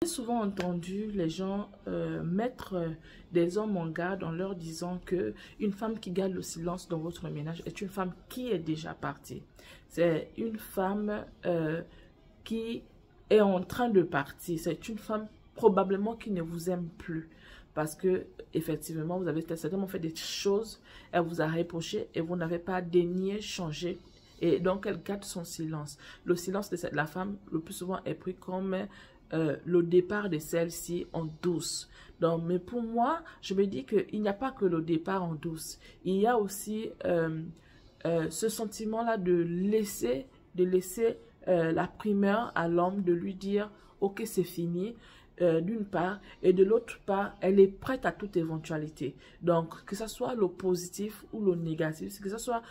J'ai souvent entendu les gens mettre des hommes en garde en leur disant que une femme qui garde le silence dans votre ménage est une femme qui est déjà partie. C'est une femme qui est en train de partir. C'est une femme probablement qui ne vous aime plus. Parce que, effectivement, vous avez certainement fait des choses, elle vous a reproché et vous n'avez pas daigné changer. Et donc, elle garde son silence. Le silence de la femme, le plus souvent, est pris comme le départ de celle-ci en douce. Donc, mais pour moi, je me dis qu'il n'y a pas que le départ en douce. Il y a aussi ce sentiment-là de laisser la primeur à l'homme, de lui dire, ok, c'est fini. D'une part, et de l'autre part, elle est prête à toute éventualité. Donc, que ce soit le positif ou le négatif, que ce soit,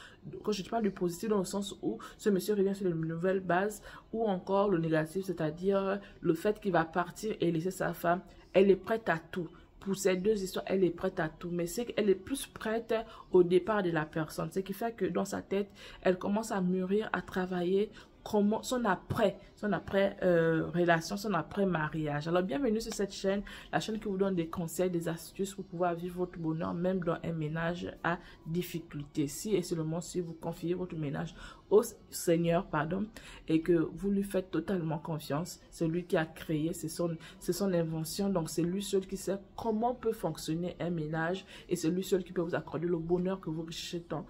quand je parle du positif dans le sens où ce monsieur revient sur une nouvelle base, ou encore le négatif, c'est-à-dire le fait qu'il va partir et laisser sa femme, elle est prête à tout. Pour ces deux histoires, elle est prête à tout, mais c'est qu'elle est plus prête au départ de la personne. Ce qui fait que dans sa tête, elle commence à mûrir, à travailler comment son après relation, son après mariage. Alors bienvenue sur cette chaîne, la chaîne qui vous donne des conseils, des astuces pour pouvoir vivre votre bonheur même dans un ménage à difficulté. Si et seulement si vous confiez votre ménage au Seigneur, pardon, et que vous lui faites totalement confiance, c'est lui qui a créé, c'est son invention, donc c'est lui seul qui sait comment peut fonctionner un ménage et c'est lui seul qui peut vous accorder le bonheur que vous recherchez tant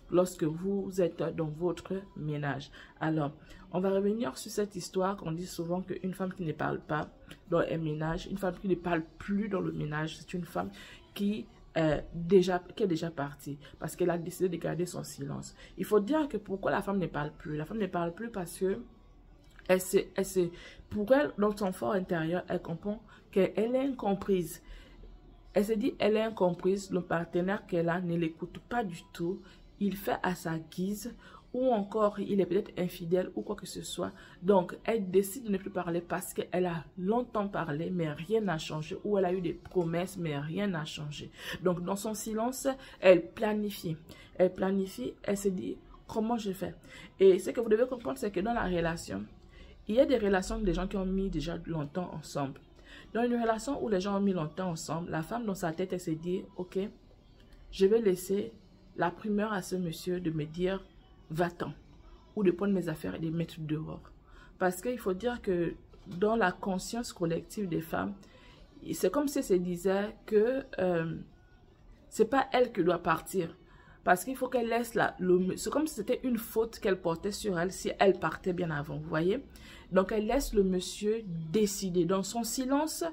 lorsque vous êtes dans votre ménage. Alors, on va revenir sur cette histoire qu'on dit souvent qu'une femme qui ne parle pas dans un ménage, une femme qui ne parle plus dans le ménage, c'est une femme qui est déjà partie parce qu'elle a décidé de garder son silence. Il faut dire que pourquoi la femme ne parle plus? La femme ne parle plus parce que pour elle, dans son fort intérieur, elle comprend qu'elle est incomprise. Elle se dit, elle est incomprise, le partenaire qu'elle a ne l'écoute pas du tout, il fait à sa guise, ou encore il est peut-être infidèle ou quoi que ce soit. Donc, elle décide de ne plus parler parce qu'elle a longtemps parlé, mais rien n'a changé, ou elle a eu des promesses, mais rien n'a changé. Donc, dans son silence, elle planifie. Elle se dit, comment je fais? Et ce que vous devez comprendre, c'est que dans la relation, il y a des relations des gens qui ont mis déjà longtemps ensemble. Dans une relation où les gens ont mis longtemps ensemble, la femme dans sa tête, elle se dit, ok, je vais laisser la primeur à ce monsieur de me dire, va-t'en, ou de prendre mes affaires et de les mettre dehors. Parce qu'il faut dire que dans la conscience collective des femmes, c'est comme si elle se disait que c'est pas elle qui doit partir. Parce qu'il faut qu'elle laisse c'est comme si c'était une faute qu'elle portait sur elle si elle partait bien avant, vous voyez. Donc elle laisse le monsieur décider. Dans son silence,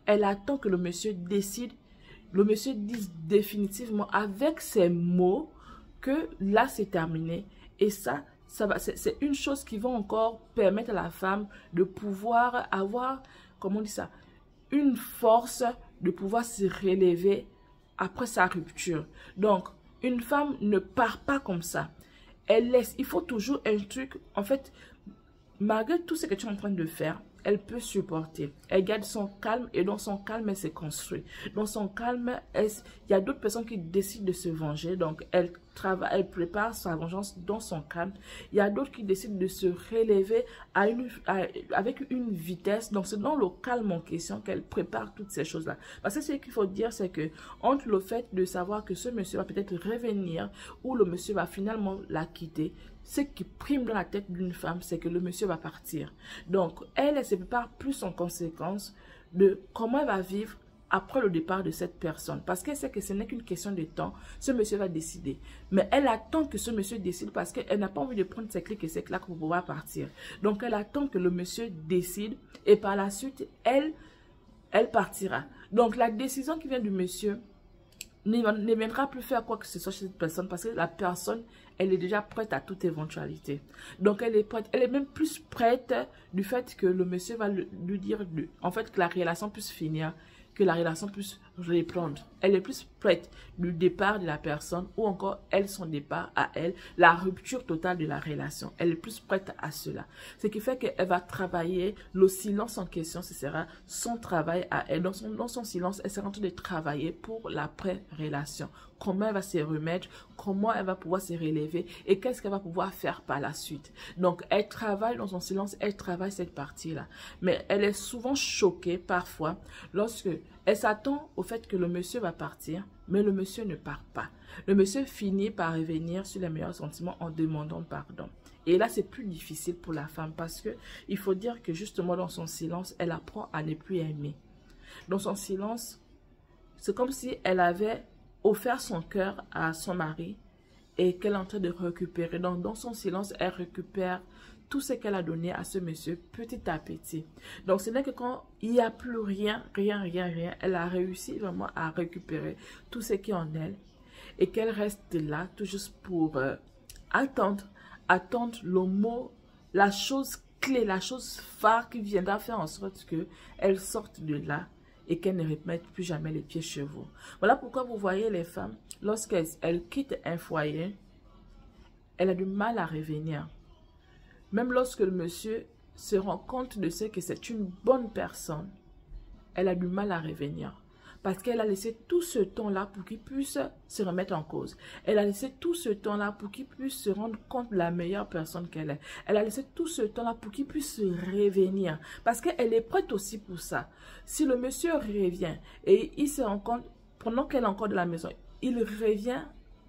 elle attend que le monsieur décide. Le monsieur dise définitivement avec ses mots que là c'est terminé. Et ça c'est une chose qui va encore permettre à la femme de pouvoir avoir, comment on dit ça, une force de pouvoir se relever après sa rupture. Donc, une femme ne part pas comme ça. Elle laisse. Il faut toujours un truc. En fait, malgré tout ce que tu es en train de faire, elle peut supporter. Elle garde son calme et dans son calme, elle se construit. Dans son calme, il y a d'autres personnes qui décident de se venger. Donc, elle travaille, elle prépare sa vengeance dans son calme. Il y a d'autres qui décident de se relever avec une vitesse. Donc, c'est dans le calme en question qu'elle prépare toutes ces choses-là. Parce que ce qu'il faut dire, c'est que entre le fait de savoir que ce monsieur va peut-être revenir ou le monsieur va finalement la quitter, ce qui prime dans la tête d'une femme, c'est que le monsieur va partir. Donc, elle se prépare plus en conséquence de comment elle va vivre après le départ de cette personne. Parce qu'elle sait que ce n'est qu'une question de temps. Ce monsieur va décider. Mais elle attend que ce monsieur décide parce qu'elle n'a pas envie de prendre ses clics et ses claques pour pouvoir partir. Donc, elle attend que le monsieur décide et par la suite, elle partira. Donc, la décision qui vient du monsieur ne viendra plus faire quoi que ce soit chez cette personne parce que la personne, elle est déjà prête à toute éventualité. Donc, elle est prête, elle est même plus prête du fait que le monsieur va lui dire, en fait, que la relation puisse finir, que la relation puisse reprendre. Elle est plus prête du départ de la personne ou encore elle, son départ à elle, la rupture totale de la relation. Elle est plus prête à cela. Ce qui fait qu'elle va travailler le silence en question, ce sera son travail à elle. Dans son silence, elle sera en train de travailler pour l'après-relation. Comment elle va se remettre, comment elle va pouvoir se relever et qu'est-ce qu'elle va pouvoir faire par la suite. Donc, elle travaille dans son silence, elle travaille cette partie-là. Mais elle est souvent choquée parfois lorsque elle s'attend au fait que le monsieur va partir, mais le monsieur ne part pas. Le monsieur finit par revenir sur les meilleurs sentiments en demandant pardon. Et là, c'est plus difficile pour la femme parce que il faut dire que justement dans son silence, elle apprend à ne plus aimer. Dans son silence, c'est comme si elle avait offert son cœur à son mari et qu'elle est en train de récupérer. Donc, dans son silence, elle récupère tout ce qu'elle a donné à ce monsieur petit à petit. Donc, ce n'est que quand il n'y a plus rien, elle a réussi vraiment à récupérer tout ce qui est en elle et qu'elle reste là tout juste pour attendre le mot, la chose clé, la chose phare qui viendra faire en sorte qu'elle sorte de là et qu'elle ne remette plus jamais les pieds chez vous. Voilà pourquoi vous voyez les femmes, lorsqu'elles quittent un foyer, elle a du mal à revenir. Même lorsque le monsieur se rend compte de ce que c'est une bonne personne, elle a du mal à revenir. Parce qu'elle a laissé tout ce temps-là pour qu'il puisse se remettre en cause. Elle a laissé tout ce temps-là pour qu'il puisse se rendre compte de la meilleure personne qu'elle est. Elle a laissé tout ce temps-là pour qu'il puisse se revenir. Parce qu'elle est prête aussi pour ça. Si le monsieur revient et il se rend compte, pendant qu'elle est encore de la maison, il revient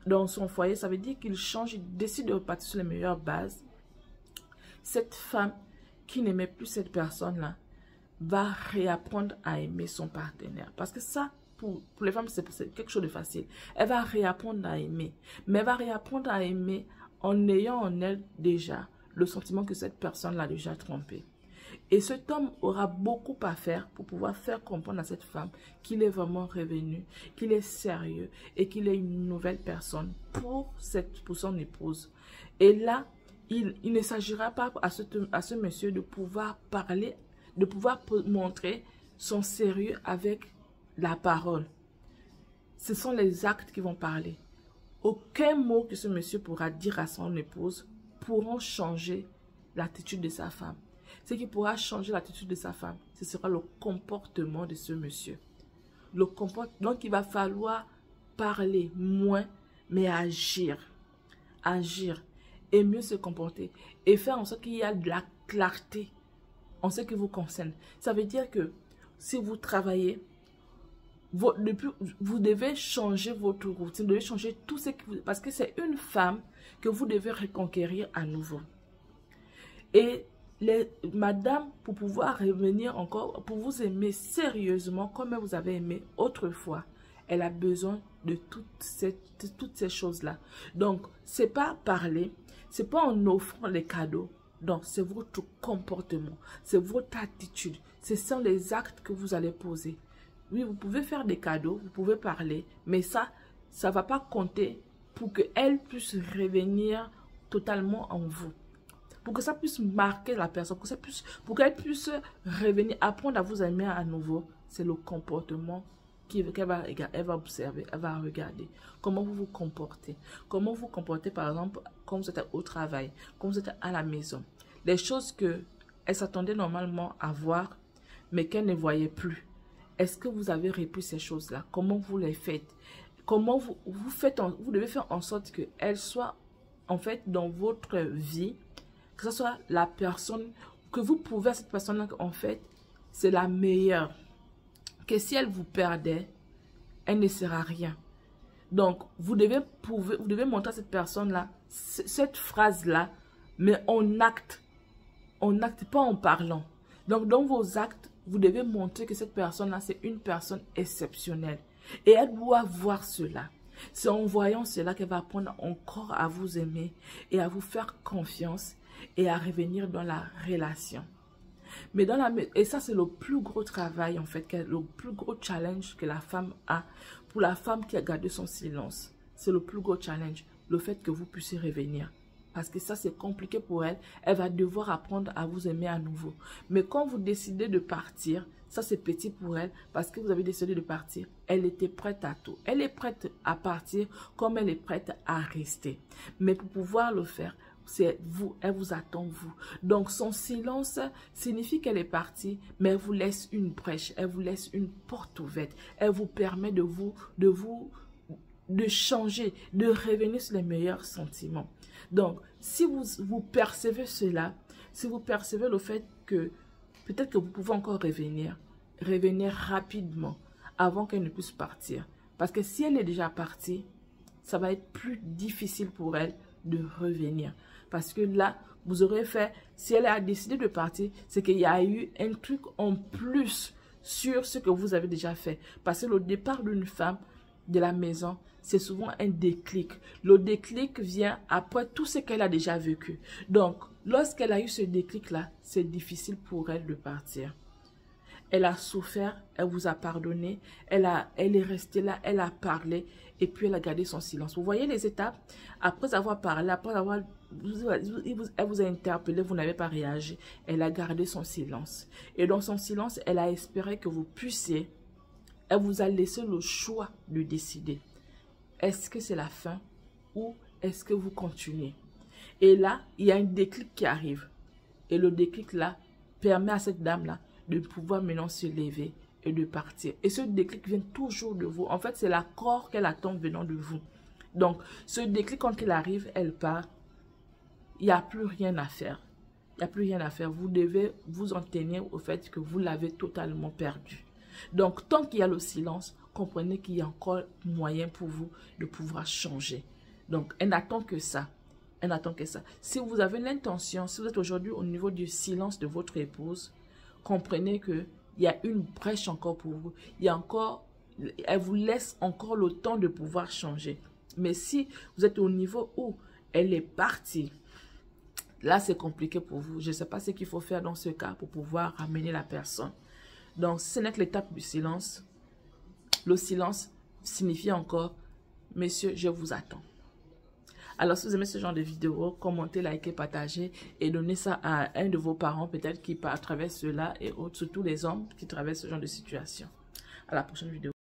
dans son foyer, ça veut dire qu'il change, il décide de repartir sur les meilleures bases. Cette femme qui n'aimait plus cette personne-là va réapprendre à aimer son partenaire. Parce que ça, pour les femmes, c'est quelque chose de facile. Elle va réapprendre à aimer. Mais elle va réapprendre à aimer en ayant en elle déjà le sentiment que cette personne l'a déjà trompée. Et cet homme aura beaucoup à faire pour pouvoir faire comprendre à cette femme qu'il est vraiment revenu, qu'il est sérieux et qu'il est une nouvelle personne pour son épouse. Et là, il ne s'agira pas à ce monsieur de pouvoir parler, de pouvoir montrer son sérieux avec la parole. Ce sont les actes qui vont parler. Aucun mot que ce monsieur pourra dire à son épouse pourront changer l'attitude de sa femme. Ce qui pourra changer l'attitude de sa femme, ce sera le comportement de ce monsieur. Donc, il va falloir parler moins, mais agir. Agir et mieux se comporter. Et faire en sorte qu'il y ait de la clarté en ce qui vous concerne. Ça veut dire que si vous travaillez, vous devez changer votre routine, vous devez changer tout ce que vous... Parce que c'est une femme que vous devez reconquérir à nouveau. Et madame, pour pouvoir revenir encore, pour vous aimer sérieusement comme vous avez aimé autrefois, elle a besoin de toutes ces choses-là. Donc, c'est pas parler, c'est pas en offrant les cadeaux. Donc, c'est votre comportement, c'est votre attitude, ce sont les actes que vous allez poser. Oui, vous pouvez faire des cadeaux, vous pouvez parler, mais ça ne va pas compter pour qu'elle puisse revenir totalement en vous. Pour que ça puisse marquer la personne, pour qu'elle puisse revenir, apprendre à vous aimer à nouveau, c'est le comportement qu'elle va observer, elle va regarder. Comment vous vous comportez. Comment vous comportez, par exemple, quand vous êtes au travail, quand vous êtes à la maison. Les choses qu'elle s'attendait normalement à voir, mais qu'elle ne voyait plus. Est-ce que vous avez repris ces choses-là? Comment vous les faites? Comment vous devez faire en sorte qu'elle soit, en fait, dans votre vie, que ce soit la personne, que vous prouvez à cette personne-là qu'en fait, c'est la meilleure. Que si elle vous perdait, elle ne sera rien. Donc, vous devez montrer à cette personne-là, cette phrase-là, mais en acte. En acte, pas en parlant. Donc, dans vos actes, vous devez montrer que cette personne-là, c'est une personne exceptionnelle. Et elle doit voir cela. C'est en voyant cela qu'elle va apprendre encore à vous aimer et à vous faire confiance et à revenir dans la relation. Et ça, c'est le plus gros travail, en fait, le plus gros challenge que la femme a. Pour la femme qui a gardé son silence, c'est le plus gros challenge. Le fait que vous puissiez revenir parce que ça c'est compliqué pour elle. Elle va devoir apprendre à vous aimer à nouveau. Mais quand vous décidez de partir, ça c'est petit pour elle parce que vous avez décidé de partir. Elle était prête à tout. Elle est prête à partir comme elle est prête à rester. Mais pour pouvoir le faire, c'est vous, elle vous attend vous. Donc son silence signifie qu'elle est partie, mais elle vous laisse une brèche, elle vous laisse une porte ouverte. Elle vous permet de changer, de revenir sur les meilleurs sentiments. Donc, si vous percevez cela, si vous percevez le fait que peut-être que vous pouvez encore revenir rapidement avant qu'elle ne puisse partir. Parce que si elle est déjà partie, ça va être plus difficile pour elle de revenir. Parce que là, vous aurez fait, si elle a décidé de partir, c'est qu'il y a eu un truc en plus sur ce que vous avez déjà fait. Parce que le départ d'une femme de la maison, c'est souvent un déclic. Le déclic vient après tout ce qu'elle a déjà vécu. Donc, lorsqu'elle a eu ce déclic-là, c'est difficile pour elle de partir. Elle a souffert, elle vous a pardonné, elle est restée là, elle a parlé et puis elle a gardé son silence. Vous voyez les étapes? Après avoir parlé, elle vous a interpellé, vous n'avez pas réagi. Elle a gardé son silence. Et dans son silence, elle a espéré que vous puissiez. Elle vous a laissé le choix de décider. Est-ce que c'est la fin ou est-ce que vous continuez? Et là, il y a un déclic qui arrive. Et le déclic là permet à cette dame-là de pouvoir maintenant se lever et de partir. Et ce déclic vient toujours de vous. En fait, c'est l'accord qu'elle attend venant de vous. Donc, ce déclic, quand il arrive, elle part. Il n'y a plus rien à faire. Il n'y a plus rien à faire. Vous devez vous en tenir au fait que vous l'avez totalement perdu. Donc, tant qu'il y a le silence, comprenez qu'il y a encore moyen pour vous de pouvoir changer. Donc, elle n'attend que ça. Elle n'attend que ça. Si vous avez l'intention, si vous êtes aujourd'hui au niveau du silence de votre épouse, comprenez qu'il y a une brèche encore pour vous. Il y a encore, elle vous laisse encore le temps de pouvoir changer. Mais si vous êtes au niveau où elle est partie, là c'est compliqué pour vous. Je ne sais pas ce qu'il faut faire dans ce cas pour pouvoir ramener la personne. Donc, ce n'est que l'étape du silence. Le silence signifie encore, messieurs, je vous attends. Alors, si vous aimez ce genre de vidéo, commentez, likez, partagez et donnez ça à un de vos parents, peut-être qui traverse cela et autres, surtout les hommes qui traversent ce genre de situation. À la prochaine vidéo.